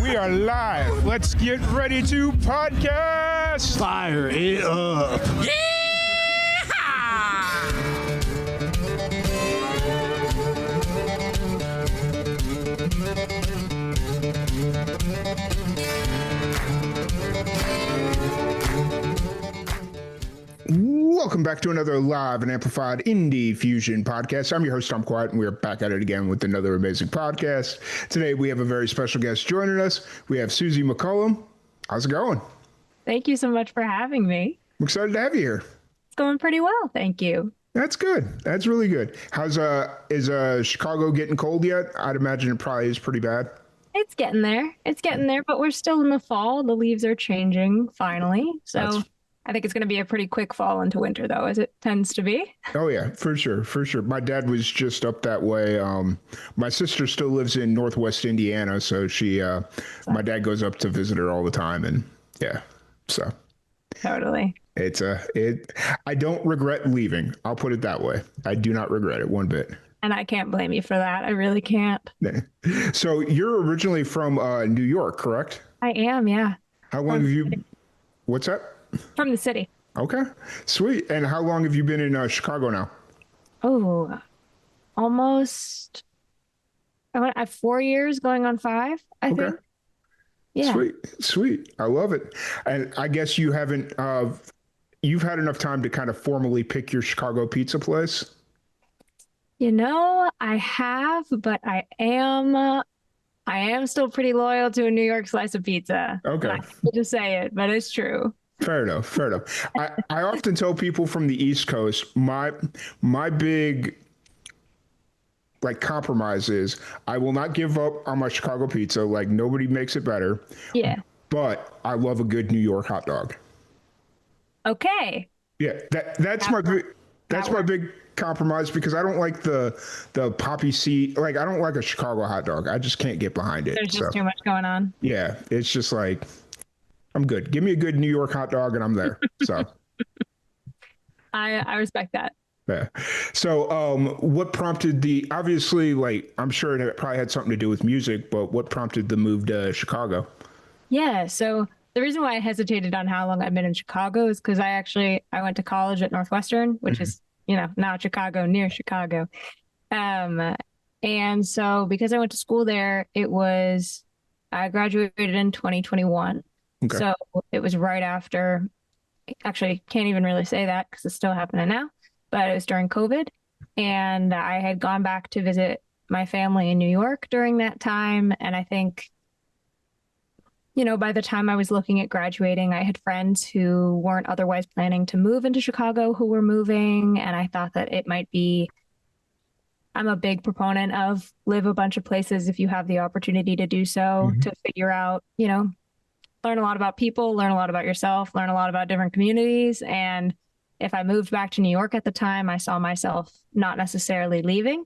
We are live. Let's get ready to podcast. Fire it up. Welcome back to another live and amplified IndieFusion Podcast. I'm your host, Tom Kwiat, and we're back at it again with another amazing podcast. Today, we have a very special guest joining us. We have Susie McCollum. How's it going? Thank you so much for having me. I'm excited to have you here. It's going pretty well, thank you. That's good. That's really good. Is Chicago getting cold yet? I'd imagine it probably is pretty bad. It's getting there, but we're still in the fall. The leaves are changing finally. So I think it's going to be a pretty quick fall into winter, though, as it tends to be. Oh, yeah, for sure. For sure. My dad was just up that way. My sister still lives in Northwest Indiana. So my dad goes up to visit her all the time. And yeah, so. Totally. I don't regret leaving. I'll put it that way. I do not regret it one bit. And I can't blame you for that. I really can't. So you're originally from New York, correct? I am, yeah. How long have you? What's that? From the city. Okay, sweet. And how long have you been in Chicago now? Oh, almost. I have 4 years going on 5, I think. Yeah. Sweet. I love it. And I guess you haven't, you've had enough time to kind of formally pick your Chicago pizza place? You know, I have, but I am still pretty loyal to a New York slice of pizza. Okay. I hate to say it, but it's true. Fair enough. I often tell people from the East Coast, my big compromise is I will not give up on my Chicago pizza. Like, nobody makes it better. Yeah. But I love a good New York hot dog. Okay. Yeah, that's my big compromise, because I don't like the poppy seed. Like, I don't like a Chicago hot dog. I just can't get behind it. There's just too much going on. Yeah, it's just like, I'm good. Give me a good New York hot dog and I'm there. So I respect that. Yeah. So what prompted obviously, like, I'm sure it probably had something to do with music, but what prompted the move to Chicago? Yeah. So the reason why I hesitated on how long I've been in Chicago is because I went to college at Northwestern, which is, not Chicago, near Chicago. And so because I went to school there, I graduated in 2021. Okay. So it was right after, actually can't even really say that because it's still happening now, but it was during COVID. And I had gone back to visit my family in New York during that time. And I think, by the time I was looking at graduating, I had friends who weren't otherwise planning to move into Chicago who were moving. And I thought that it might be, I'm a big proponent of live a bunch of places if you have the opportunity to do so, to figure out, learn a lot about people, learn a lot about yourself, learn a lot about different communities. And if I moved back to New York at the time, I saw myself not necessarily leaving.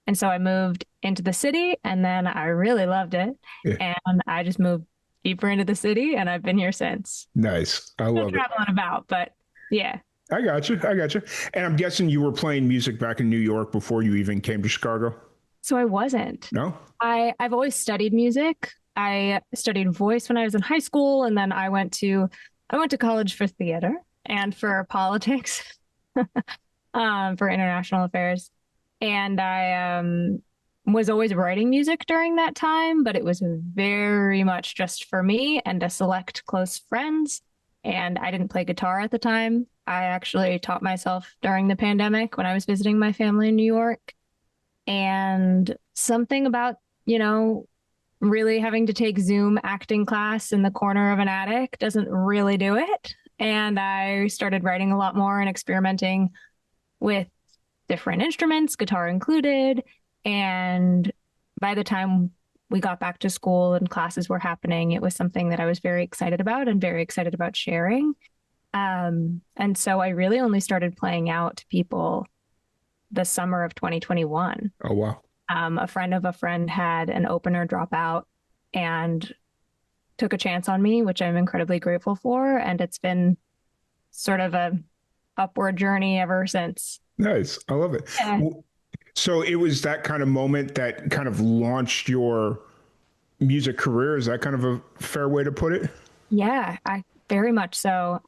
And so I moved into the city, and then I really loved it. Yeah. And I just moved deeper into the city, and I've been here since. Nice. I love it. Traveling about, but yeah. I got you. And I'm guessing you were playing music back in New York before you even came to Chicago? So I wasn't. No? I've always studied music. I studied voice when I was in high school, and then I went to college for theater and for politics, for international affairs. And I was always writing music during that time, but it was very much just for me and a select close friends. And I didn't play guitar at the time. I actually taught myself during the pandemic when I was visiting my family in New York. And something about, really having to take Zoom acting class in the corner of an attic doesn't really do it. And I started writing a lot more and experimenting with different instruments, guitar included. And by the time we got back to school and classes were happening, it was something that I was very excited about and very excited about sharing. And so I really only started playing out to people the summer of 2021. Oh, wow. A friend of a friend had an opener drop out and took a chance on me, which I'm incredibly grateful for. And it's been sort of a upward journey ever since. Nice. I love it. Yeah. So it was that kind of moment that kind of launched your music career. Is that kind of a fair way to put it? Yeah, I very much so.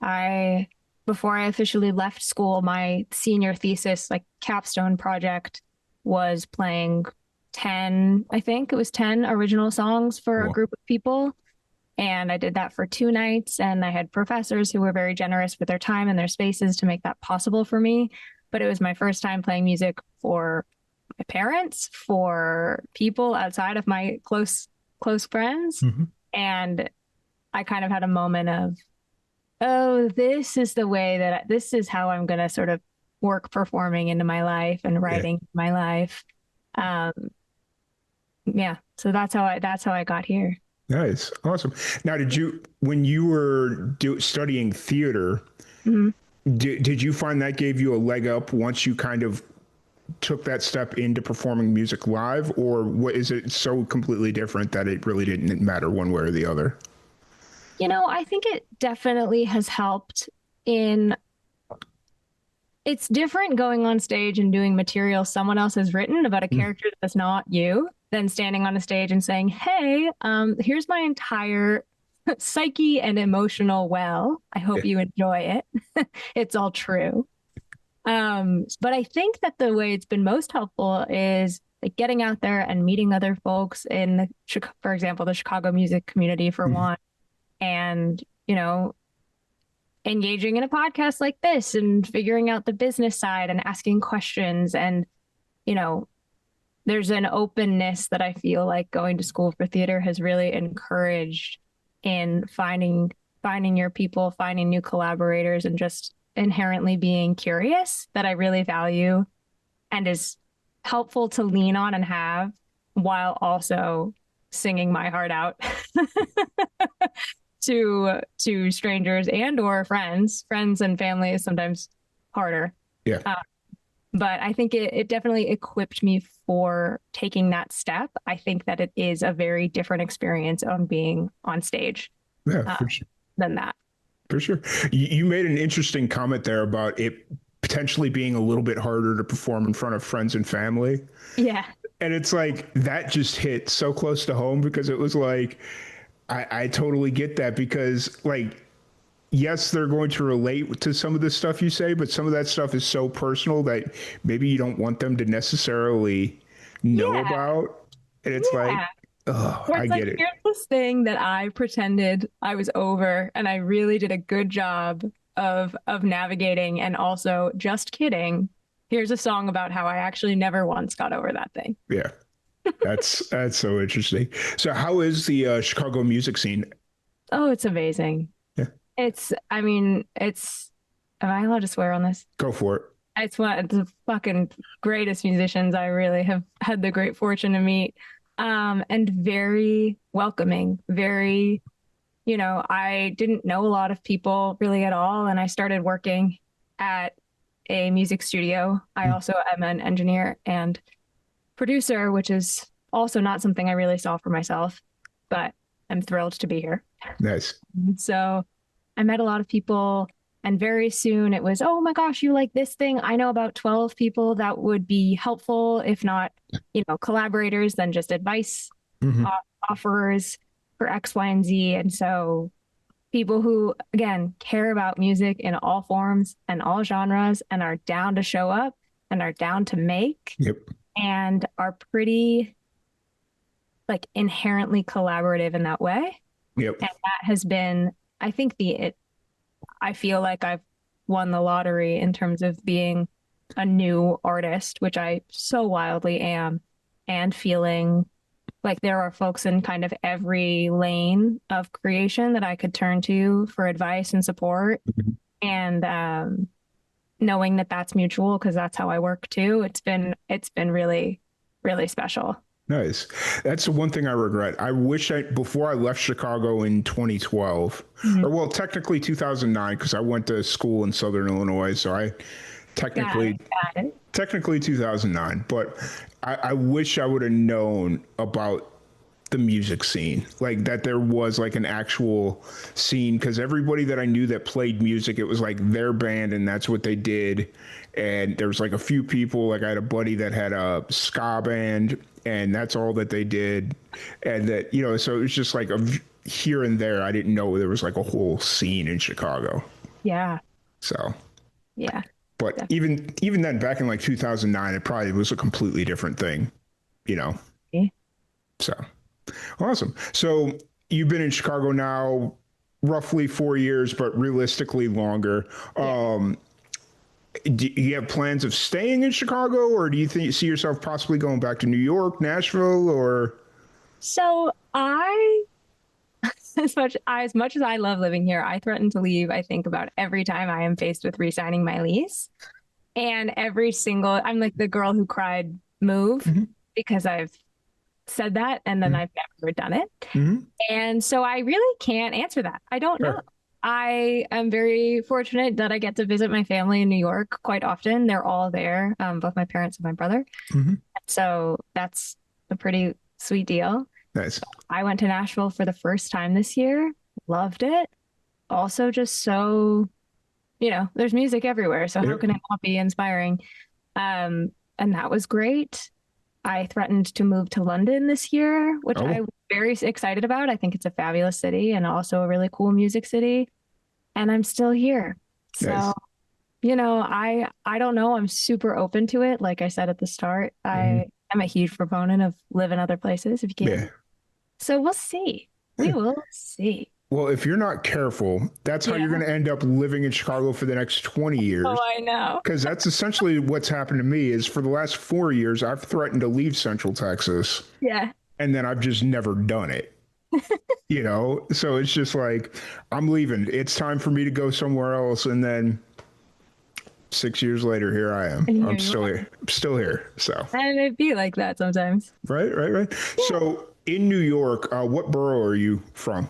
Before I officially left school, my senior thesis, like capstone project, was playing 10, I think it was 10 original songs for a Cool. group of people. And I did that for 2 nights. And I had professors who were very generous with their time and their spaces to make that possible for me. But it was my first time playing music for my parents, for people outside of my close friends. Hmm. And I kind of had a moment of, oh, this is the way this is how I'm going to sort of work performing into my life and Yeah. writing my life. Um, yeah, so that's how I got here. Nice. Awesome. Now, when you were studying theater, Mhm. did you find that gave you a leg up once you kind of took that step into performing music live, or what is it so completely different that it really didn't matter one way or the other? I think it definitely has helped in it's different going on stage and doing material someone else has written about a Mm. character that's not you than standing on a stage and saying, "Hey, here's my entire psyche and emotional well. I Yeah. hope you enjoy it. It's all true." But I think that the way it's been most helpful is like getting out there and meeting other folks in for example, the Chicago music community for Mhm. one, and engaging in a podcast like this and figuring out the business side and asking questions. And, you know, there's an openness that I feel like going to school for theater has really encouraged in finding your people, finding new collaborators, and just inherently being curious that I really value and is helpful to lean on and have while also singing my heart out to strangers and or friends and family is sometimes harder. Yeah. Uh, but I think it definitely equipped me for taking that step. I think that it is a very different experience on being on stage Yeah, uh, for sure. than that. For sure. You made an interesting comment there about it potentially being a little bit harder to perform in front of friends and family. Yeah. And it's like that just hit so close to home because it was like, I totally get that because, like, yes, they're going to relate to some of the stuff you say, but some of that stuff is so personal that maybe you don't want them to necessarily know Yeah. about. And it's like, Yeah. oh, Where I it's like, get it. here's this thing that I pretended I was over, and I really did a good job of navigating and also just kidding. Here's a song about how I actually never once got over that thing. Yeah. That's so interesting. So, how is the Chicago music scene? Oh, it's amazing. Yeah, I mean, am I allowed to swear on this? go for it. It's one of the fucking greatest musicians I really have had the great fortune to meet. And very welcoming, very, I didn't know a lot of people really at all. And I started working at a music studio. I Mm. also am an engineer and producer, which is also not something I really saw for myself, but I'm thrilled to be here. Nice. So I met a lot of people, and very soon it was, oh my gosh, you like this thing? I know about 12 people that would be helpful, if not, collaborators, then just advice Hmm. offerers for X, Y, and Z. And so people who, again, care about music in all forms and all genres and are down to show up and are down to make Yep. and are pretty like inherently collaborative in that way. Yep. And that has been, I think I feel like I've won the lottery in terms of being a new artist, which I so wildly am, and feeling like there are folks in kind of every lane of creation that I could turn to for advice and support. Mhm. And knowing that that's mutual because that's how I work too. It's been really, really special. Nice. That's the one thing I regret. I wish before I left Chicago in 2012, or Mhm. well, technically 2009, because I went to school in Southern Illinois. So I Got technically, it. Got it. technically 2009, but I wish I would have known about the music scene, like that there was like an actual scene, because everybody that I knew that played music, it was like their band and that's what they did. And there was like a few people, like I had a buddy that had a ska band and that's all that they did. And that, you know, so it was just like here and there. I didn't know there was like a whole scene in Chicago. Yeah. So, Yeah. but Definitely. even then, back in like 2009, it probably was a completely different thing, you know? So awesome. So you've been in Chicago now roughly 4 years, but realistically longer. Yeah. Do you have plans of staying in Chicago, or do you see yourself possibly going back to New York, Nashville, or? So I, as much as I love living here, I threaten to leave, I think, about every time I am faced with re-signing my lease. And I'm like the girl who cried move Mhm. because I've said that and then Mhm. I've never done it. Mhm. And so I really can't answer that. I don't know. Sure. I am very fortunate that I get to visit my family in New York quite often. They're all there, both my parents and my brother. Mhm. So that's a pretty sweet deal. Nice. I went to Nashville for the first time this year, loved it. Also, just so, there's music everywhere. So how Yep. can it not be inspiring? And that was great. I threatened to move to London this year, which Oh, I was very excited about. I think it's a fabulous city and also a really cool music city. And I'm still here. So, nice. I don't know. I'm super open to it. Like I said at the start, Mhm. I'm a huge proponent of live in other places if you can. Yeah. So we'll see. We will see. Well, if you're not careful, that's how you're Yeah. going to end up living in Chicago for the next 20 Oh, years. I know. Because that's essentially what's happened to me is for the last 4 years, I've threatened to leave Central Texas Yeah. and then I've just never done it. You know, so it's just like, I'm leaving. It's time for me to go somewhere else. And then 6 years later, here I am. And here I'm you still are. here. I'm still here. So, And it'd be like that sometimes. right. Yeah. So in New York, what borough are you from?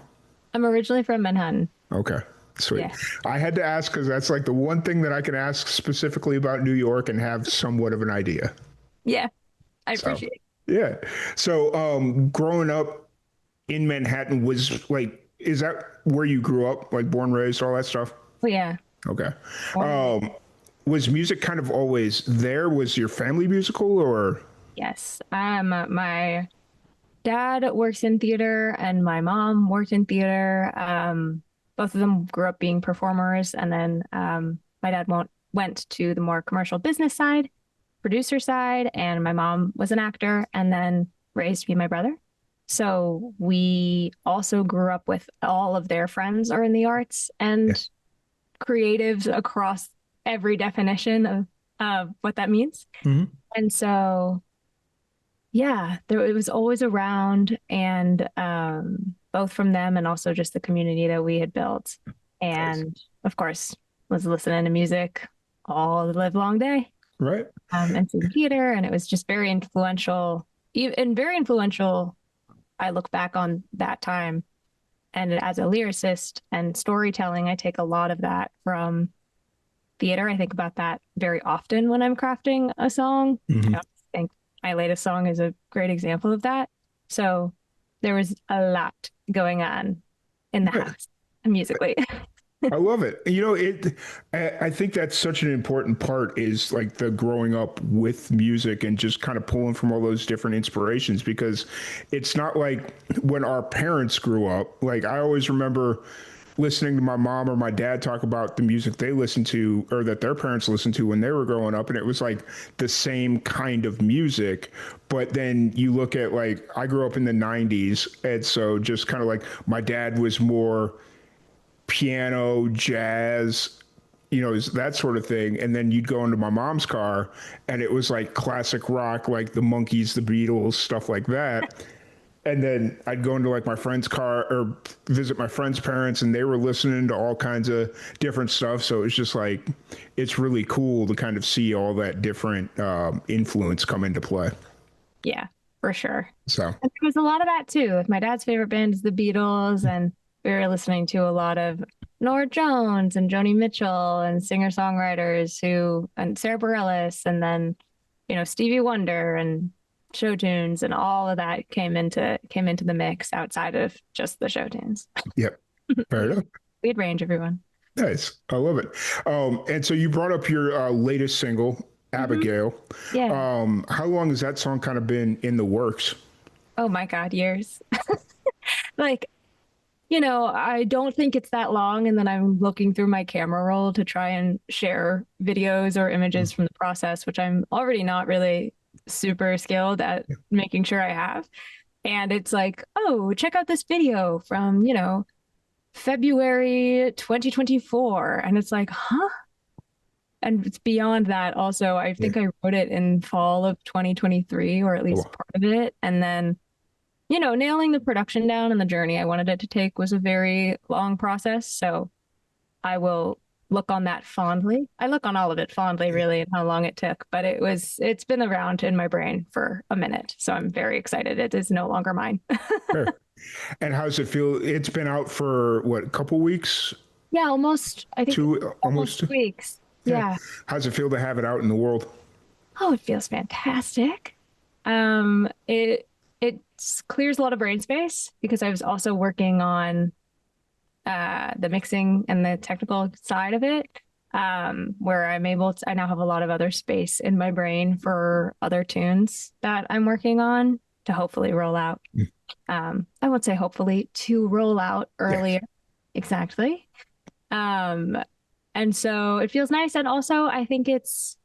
I'm originally from Manhattan. Okay. Sweet. Yeah. I had to ask because that's like the one thing that I can ask specifically about New York and have somewhat of an idea. Yeah. I So, appreciate it. yeah. So, growing up in Manhattan was like, is that where you grew up? Like born, raised, all that stuff? But yeah. Okay. Born and raised. Was music kind of always there? Was your family musical or? Yes. My dad works in theater and my mom worked in theater. Both of them grew up being performers, and then my dad went to the more commercial business side, producer side, and my mom was an actor and then raised me and my brother. So we also grew up with all of their friends are in the arts Yeah. and creatives across every definition of what that means. Hmm. And so yeah, it was always around, and both from them and also just the community that we had built. Nice. And of course, was listening to music all the live long day, Right. and seeing theater, and it was just very influential. And very influential. I look back on that time, and as a lyricist and storytelling, I take a lot of that from theater. I think about that very often when I'm crafting a song. Hmm. I think my latest song is a great example of that. So there was a lot going on in the Right. house musically. I love it. You know, I think that's such an important part is like the growing up with music and just kind of pulling from all those different inspirations because it's not like when our parents grew up. Like I always remember listening to my mom or my dad talk about the music they listened to or that their parents listened to when they were growing up, and it was like the same kind of music. But then you look at like I grew up in the 90s, and so just kind of like my dad was more piano, jazz, you know, that sort of thing. And then you'd go into my mom's car and it was like classic rock, like the Monkees, the Beatles, stuff like that. And then I'd go into like my friend's car or visit my friend's parents and they were listening to all kinds of different stuff. So it's just like, it's really cool to kind of see all that different influence come into play. Yeah, for sure. So, And there was a lot of that too. Like my dad's favorite band is the Beatles, and we were listening to a lot of Nora Jones and Joni Mitchell and singer-songwriters and Sarah Bareilles, and then, Stevie Wonder and show tunes and all of that came into the mix outside of just the show tunes. Yep. Fair enough. We'd range everyone. Nice. I love it. And so you brought up your latest single, Hmm. Abigail. Yeah. How long has that song kind of been in the works? Oh my God, years. Like, I don't think it's that long. And then I'm looking through my camera roll to try and share videos or images from the process, which I'm already not really super skilled at making sure I have. And it's like, oh, check out this video from, February 2024. And it's like, huh? And it's beyond that. Also, I Yeah. think I wrote it in fall of 2023, or at Oh, least wow. part of it. And then nailing the production down and the journey I wanted it to take was a very long process. So I will look on that fondly. I look on all of it fondly, really, and how long it took. But it's been around in my brain for a minute. So I'm very excited. It is no longer mine. Fair. And how does it feel? It's been out for what, a couple weeks? Yeah, almost, I think Two, almost almost. 2 weeks. Yeah. Yeah. How does it feel to have it out in the world? Oh, it feels fantastic. It clears a lot of brain space because I was also working on the mixing and the technical side of it, where I now have a lot of other space in my brain for other tunes that I'm working on to hopefully roll out. I won't say hopefully, to roll out Yes. earlier. Exactly. Um, and so it feels nice. And also, I think it's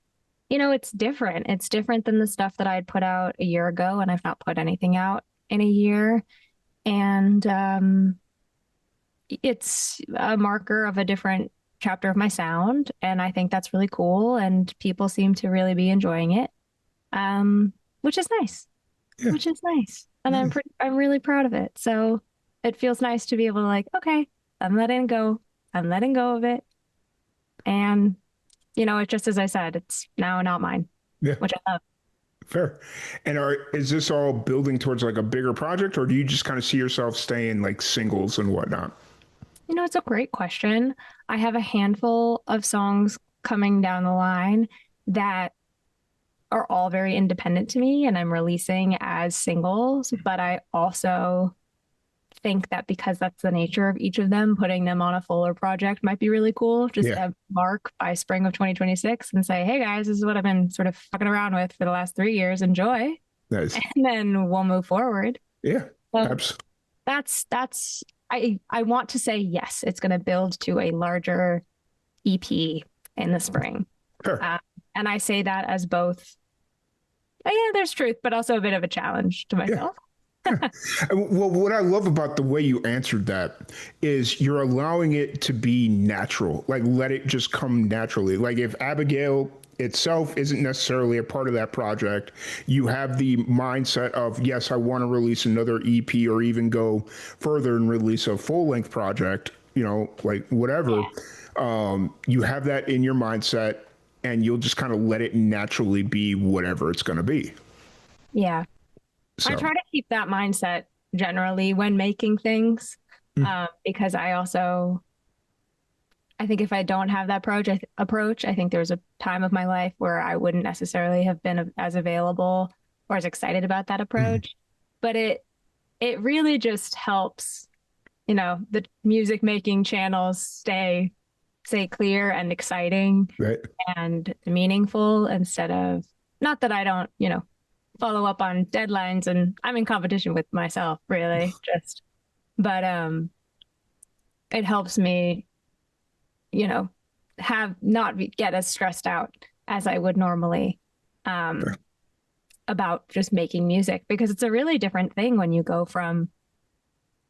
different. It's different than the stuff that I had put out a year ago, and I've not put anything out in a year. And it's a marker of a different chapter of my sound, and I think that's really cool. And people seem to really be enjoying it, which is nice. Yeah. Which is nice, and Nice. I'm really proud of it. So it feels nice to be able to like, okay, I'm letting go. I'm letting go of it, and it's just as I said, it's now not mine, Yeah. which I love. Fair. And is this all building towards like a bigger project, or do you just kind of see yourself staying like singles and whatnot? It's a great question. I have a handful of songs coming down the line that are all very independent to me, and I'm releasing as singles. But I also think that because that's the nature of each of them, putting them on a fuller project might be really cool. Just Yeah. a mark by spring of 2026 and say, hey guys, this is what I've been sort of fucking around with for the last 3 years. Enjoy. Nice. And then we'll move forward. Yeah. So Abs. that's I want to say yes, it's going to build to a larger EP in the spring. Fair. Uh, and I say that as both, yeah, there's truth, but also a bit of a challenge to Yeah. myself. Well, what I love about the way you answered that is you're allowing it to be natural. Like, let it just come naturally. Like, if Abigail itself isn't necessarily a part of that project, you have the mindset of, yes, I want to release another EP or even go further and release a full length project, like whatever. You have that in your mindset and you'll just kind of let it naturally be whatever it's going to be. Yeah. I So, try to keep that mindset generally when making things, mm, because I think if I don't have that approach, I think there was a time of my life where I wouldn't necessarily have been as available or as excited about that mm, approach. But it really just helps, the music making channels stay clear and exciting right. and meaningful instead of, not that I don't, follow up on deadlines, and I'm in competition with myself, really, but it helps me, you know, have not get as stressed out as I would normally, um, about just making music, because it's a really different thing when you go from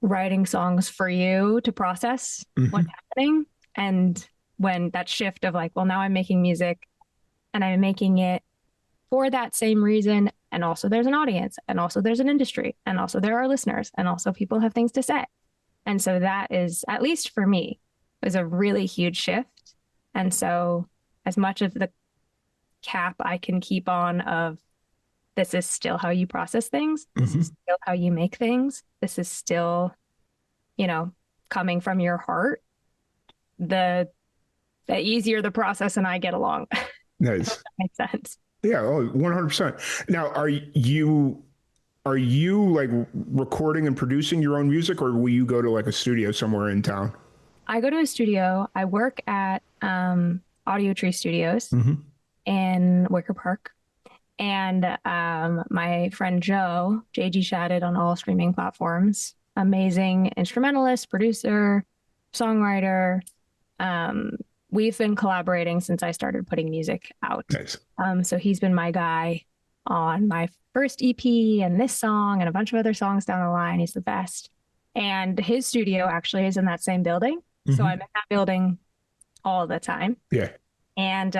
writing songs for you to process what's Hmm. happening, and when that shift of like, well, now I'm making music and I'm making it for that same reason. And also there's an audience, and also there's an industry, and also there are listeners, and also people have things to say. And so that is, at least for me, was a really huge shift. And so as much of the cap I can keep on of, this is still how you process things, this is Hmm. still how you make things, this is still, you know, coming from your heart, the easier the process and I get along. If Nice. that makes sense. Yeah, oh, 100%. Now, are you like recording and producing your own music, or will you go to like a studio somewhere in town? I go to a studio. I work at Audio Tree Studios Hmm. in Wicker Park. And my friend Joe, JG Shatted on all streaming platforms, amazing instrumentalist, producer, songwriter. Um, we've been collaborating since I started putting music out. Nice. So he's been my guy on my first EP and this song and a bunch of other songs down the line. He's the best. And his studio actually is in that same building. So I'm Hmm. in that building all the time. Yeah. And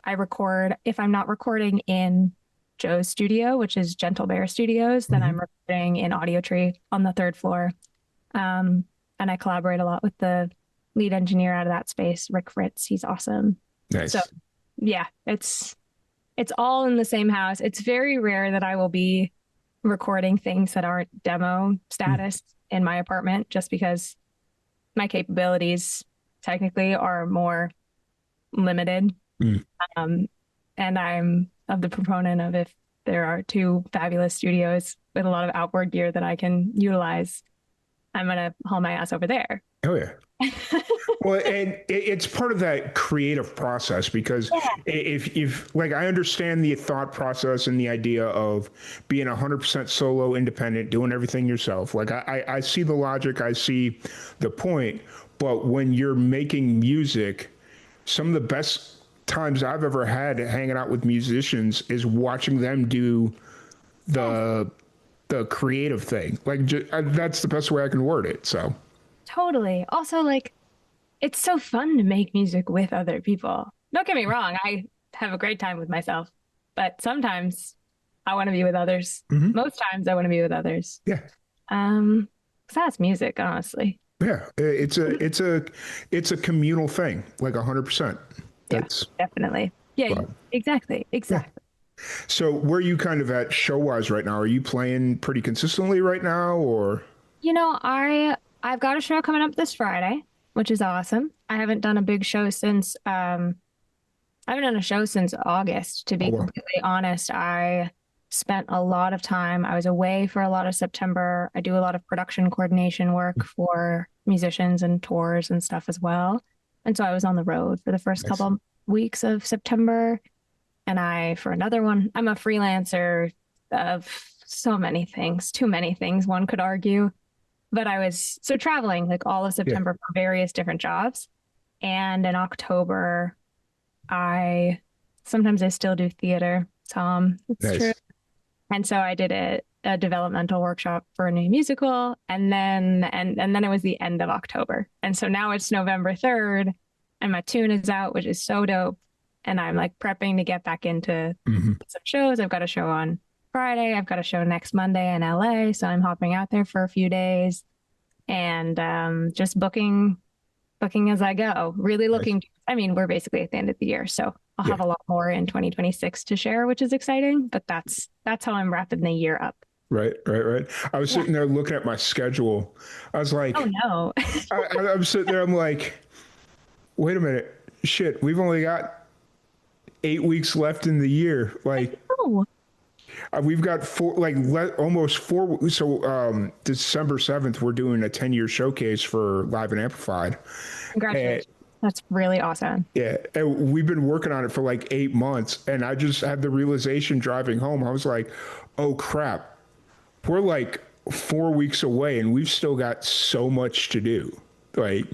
I record, if I'm not recording in Joe's studio, which is Gentle Bear Studios, then Hmm. I'm recording in Audio Tree on the third floor. And I collaborate a lot with the lead engineer out of that space, Rick Fritz. He's awesome. So Nice. yeah, it's all in the same house. It's very rare that I will be recording things that aren't demo Mm. status in my apartment, just because my capabilities technically are more limited. Mm. Um, and I'm of the proponent of, if there are two fabulous studios with a lot of outboard gear that I can utilize, I'm gonna haul my ass over there. Oh yeah. Well, and it's part of that creative process because Yeah. if like I understand the thought process and the idea of being 100% solo, independent, doing everything yourself. Like I see the logic, I see the point, but when you're making music, some of the best times I've ever had hanging out with musicians is watching them do Yes, the the creative thing. Like that's the best way I can word it. So totally. Also, like, it's so fun to make music with other people. Don't get me wrong, I have a great time with myself, but sometimes I want to be with others. mhm. Most times I want to be with others. Yeah. Um, 'Cause that's music, honestly. Yeah, it's a communal thing, like 100%. Yeah, That's definitely. Yeah, well, exactly. yeah. Exactly. So where are you kind of at show wise right now? Are you playing pretty consistently right now, or I've got a show coming up this Friday, which is awesome. I haven't done a big show since I haven't done a show since August, to oh be well, completely honest. I spent a lot of time. I was away for a lot of September. I do a lot of production coordination work for musicians and tours and stuff as well. And so I was on the road for the first nice, couple weeks of September. And for another one, I'm a freelancer of so many things, too many things, one could argue. But I was so traveling like all of yeah, September for various different jobs. And in October, I sometimes I still do theater, Tom. It's true. nice, And so I did a developmental workshop for a new musical, and then it was the end of October. And so now it's November 3rd, and my tune is out, which is so dope. And I'm like prepping to get back into hmm, some shows. I've got a show on Friday. I've got a show next Monday in LA. So I'm hopping out there for a few days and just booking as I go. Really nice, looking, I mean, we're basically at the end of the year, so I'll yeah, have a lot more in 2026 to share, which is exciting, but that's how I'm wrapping the year up. right, right, right. I was Yeah. sitting there looking at my schedule. I was Oh like, no. I'm sitting there. I'm like, wait a minute, shit. We've only got 8 weeks left in the year. Like Oh, we've got almost 4. So December 7th, we're doing a 10-year showcase for Live and Amplified. And, congratulations. That's really awesome. yeah, and we've been working on it for like 8 months. And I just had the realization driving home. I was like, oh crap, we're like 4 weeks away and we've still got so much to do. Like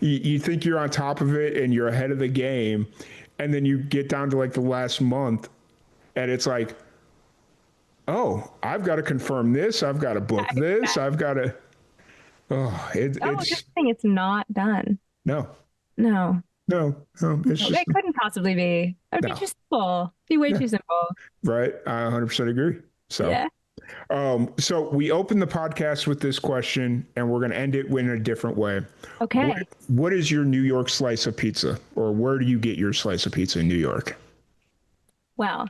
you think you're on top of it and you're ahead of the game. And then you get down to like the last month and it's like, oh, I've got to confirm this. I've got to book this. I've got to. Oh, Oh, it's just saying it's not done. no, No. no. It's No, just it couldn't possibly be. It would be no. too simple. Be way Yeah, too simple. right. I 100% agree. So, Yeah. so we open the podcast with this question, and we're going to end it in a different way. What Okay. What is your New York slice of pizza, or where do you get your slice of pizza in New York? Well,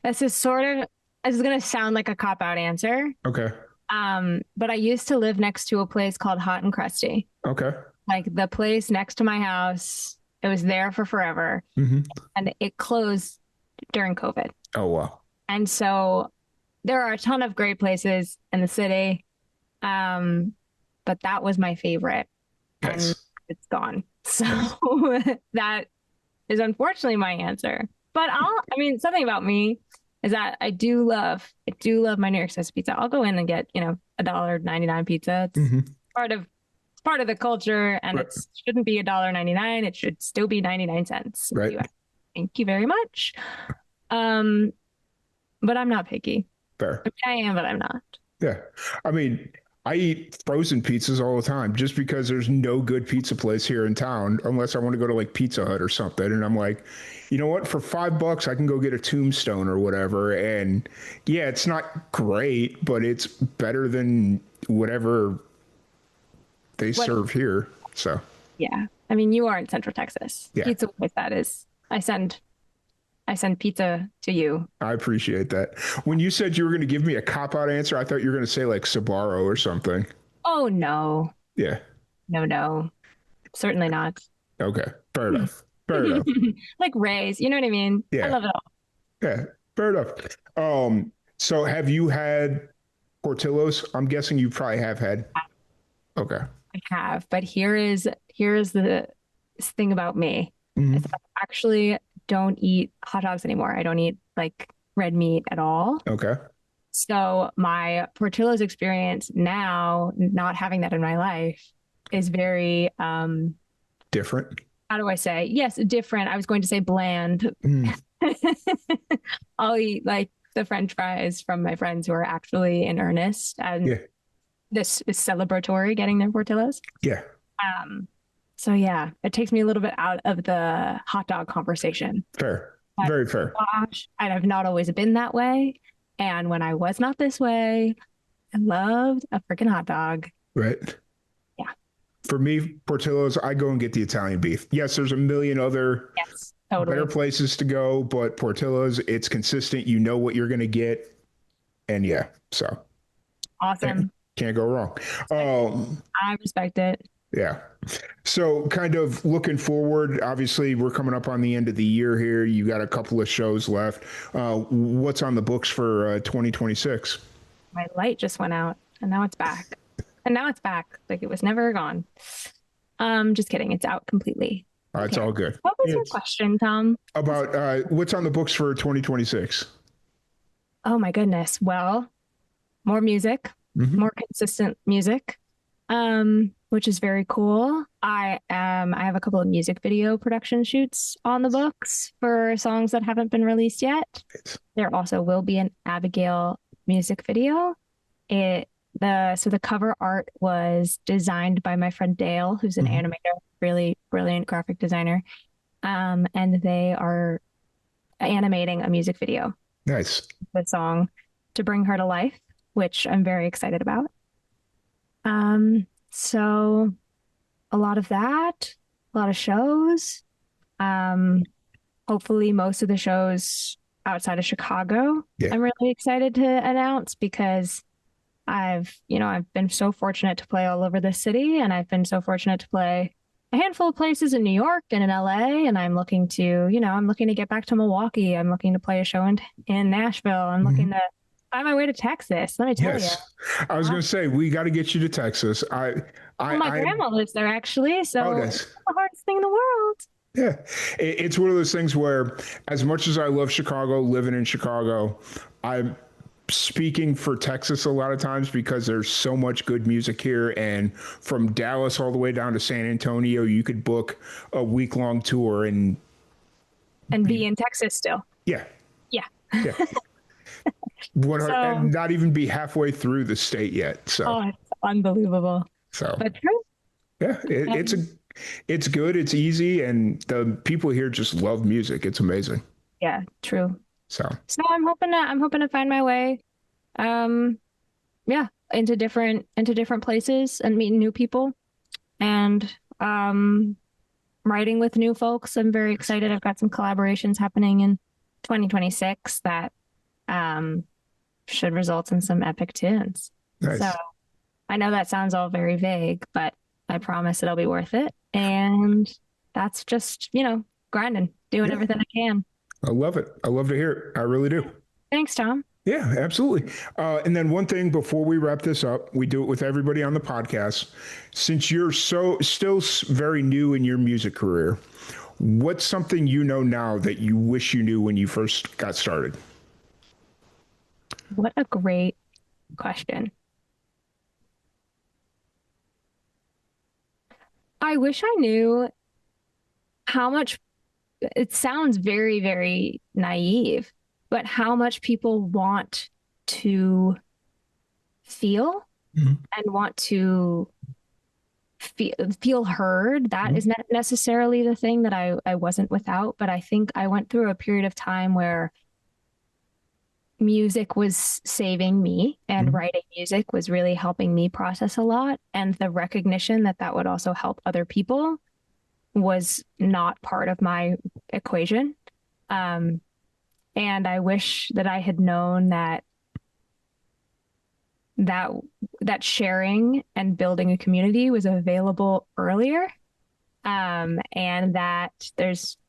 this is gonna sound like a cop-out answer. Okay. But I used to live next to a place called Hot and Crusty. Okay. Like the place next to my house, it was there for forever. Hmm. And it closed during COVID. Oh, wow. And so there are a ton of great places in the city. But that was my favorite and Nice. it's gone. So Nice. that is unfortunately my answer. But something about me is that I do love my New York City pizza. I'll go in and get, $1.99 pizza. It's Hmm. part of the culture, and Right. it shouldn't be $1.99. It should still be 99 cents. Right. Thank you very much. But I'm not picky. Fair. I am, but I'm not. Yeah. I mean, I eat frozen pizzas all the time just because there's no good pizza place here in town unless I want to go to like Pizza Hut or something. And I'm like, you know what? For $5, I can go get a Tombstone or whatever. And yeah, it's not great, but it's better than whatever they serve here. So Yeah. I mean, you are in Central Texas. yeah, Pizza place that is. I send pizza to you. I appreciate that. When you said you were going to give me a cop-out answer, I thought you were going to say like Sbarro or something. Oh no. Yeah. No. Certainly not. Okay. Fair enough. Fair enough. Like Ray's, you know what I mean? Yeah. I love it all. Yeah. Fair enough. So have you had Portillo's? I'm guessing you probably have had. Okay. I have, but here is the thing about me. Mhm. Is that I actually don't eat hot dogs anymore. I don't eat like red meat at all. Okay. So my Portillo's experience now, not having that in my life, is very Different. how do I say? Yes, different. I was going to say bland. Mm. I'll eat like the French fries from my friends who are actually in earnest, and Yeah. this is celebratory getting their Portillo's. Yeah. So yeah, it takes me a little bit out of the hot dog conversation. Fair. But Very fair. gosh, and I've not always been that way. And when I was not this way, I loved a freaking hot dog. Right. Yeah. For me, Portillo's, I go and get the Italian beef. Yes, there's a million other Yes, totally. better places to go, but Portillo's, it's consistent. You know what you're going to get. And yeah, so Awesome. can't go wrong. I respect it. Yeah. So kind of looking forward, obviously we're coming up on the end of the year here. You got a couple of shows left. What's on the books for 2026? My light just went out and now it's back. Like it was never gone. Just kidding. It's out completely. It's all good. What was your question, Tom? About what's on the books for 2026? Oh my goodness. Well, more music, more consistent music. Which is very cool. I have a couple of music video production shoots on the books for songs that haven't been released yet. There also will be an Abigail music video. The cover art was designed by my friend Dale, who's an animator, really brilliant graphic designer. And they are animating a music video. Nice. The song to bring her to life, which I'm very excited about. So a lot of that, a lot of shows. Hopefully most of the shows outside of Chicago, Yeah. I'm really excited to announce because I've been so fortunate to play all over the city, and I've been so fortunate to play a handful of places in New York and in LA, and I'm looking to get back to Milwaukee. I'm looking to play a show in Nashville. I'm looking to find my way to Texas. Let me tell you. I was going to say, we got to get you to Texas. My grandma lives there actually, so nice. it's the hardest thing in the world. Yeah. It's one of those things where as much as I love Chicago, living in Chicago, I'm speaking for Texas a lot of times because there's so much good music here. And from Dallas all the way down to San Antonio, you could book a week-long tour and be in Texas still. Yeah. Yeah. Yeah. And not even be halfway through the state yet. So it's unbelievable. So but true. Yeah, it's good, it's easy, and the people here just love music. It's amazing. Yeah, true. So I'm hoping to find my way into different places and meeting new people and writing with new folks. I'm very excited. I've got some collaborations happening in 2026 that should result in some epic tunes. Nice. So I know that sounds all very vague, but I promise it'll be worth it. And that's just, grinding, doing everything I can. I love it. I love to hear it. I really do. Thanks, Tom. Yeah, absolutely. And then one thing before we wrap this up, we do it with everybody on the podcast. Since you're very new in your music career, what's something you know now that you wish you knew when you first got started? What a great question. I wish I knew how much, it sounds very, very naive, but how much people want to feel and want to feel heard. That is not necessarily the thing that I wasn't without, but I think I went through a period of time where music was saving me and writing music was really helping me process a lot. And the recognition that that would also help other people was not part of my equation. And I wish that I had known that sharing and building a community was available earlier. And that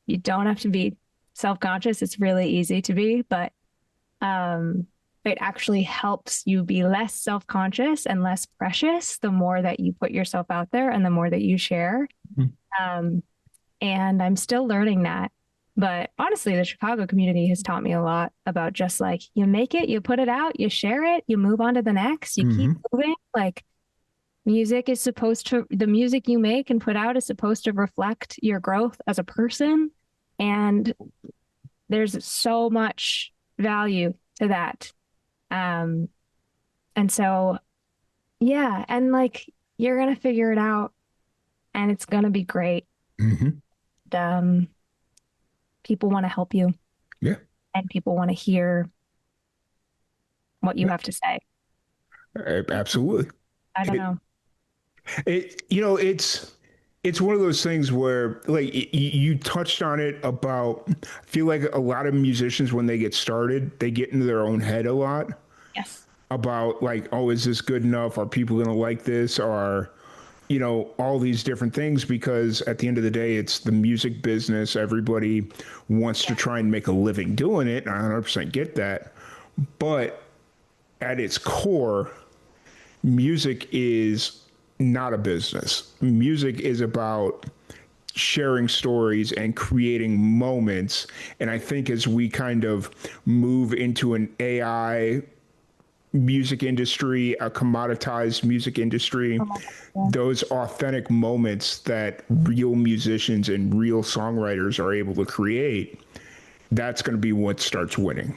you don't have to be self-conscious. It's really easy to be, but it actually helps you be less self-conscious and less precious the more that you put yourself out there and the more that you share. And I'm still learning that. But honestly, the Chicago community has taught me a lot about just like, you make it, you put it out, you share it, you move on to the next, you keep moving. Like the music you make and put out is supposed to reflect your growth as a person. And there's so much value to that. And so, yeah. And like, you're going to figure it out and it's going to be great. People want to help you. Yeah. And people want to hear what you have to say. Absolutely. I don't know. It's one of those things where like you touched on it about, I feel like a lot of musicians, when they get started, they get into their own head a lot. Yes. About like, oh, is this good enough? Are people going to like this? Or, all these different things, because at the end of the day, it's the music business. Everybody wants to try and make a living doing it. I 100% get that. But at its core, music is not a business. Music is about sharing stories and creating moments. And I think as we kind of move into an AI music industry, a commoditized music industry, those authentic moments that real musicians and real songwriters are able to create, that's going to be what starts winning.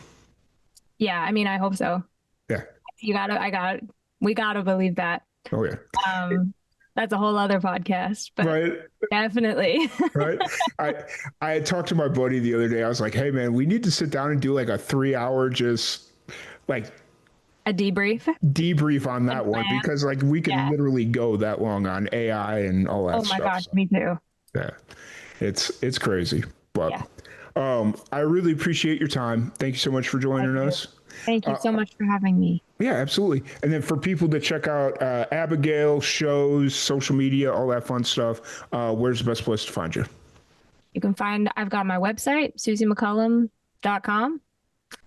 Yeah, I mean, I hope so. Yeah. We gotta believe that. Oh yeah. That's a whole other podcast, but right. Definitely. Right. I had talked to my buddy the other day. I was like, hey man, we need to sit down and do like a 3-hour just like a debrief on that one, because like we can literally go that long on AI and all that stuff. Oh my gosh, me too. Yeah. It's crazy. But I really appreciate your time. Thank you so much for joining us. Thank you so much for having me. Yeah, absolutely. And then for people to check out Abigail, shows, social media, all that fun stuff, where's the best place to find you? I've got my website, susiemccallum.com.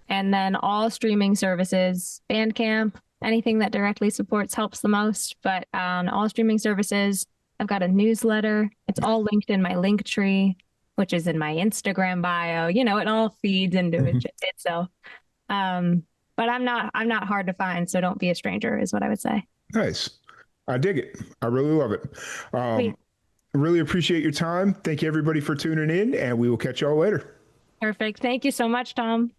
And then all streaming services, Bandcamp, anything that directly supports helps the most. But on all streaming services, I've got a newsletter. It's all linked in my link tree, which is in my Instagram bio. It all feeds into itself. But I'm not hard to find, so don't be a stranger is what I would say. Nice. I dig it. I really love it. Really appreciate your time. Thank you everybody for tuning in, and we will catch y'all later. Perfect. Thank you so much, Tom.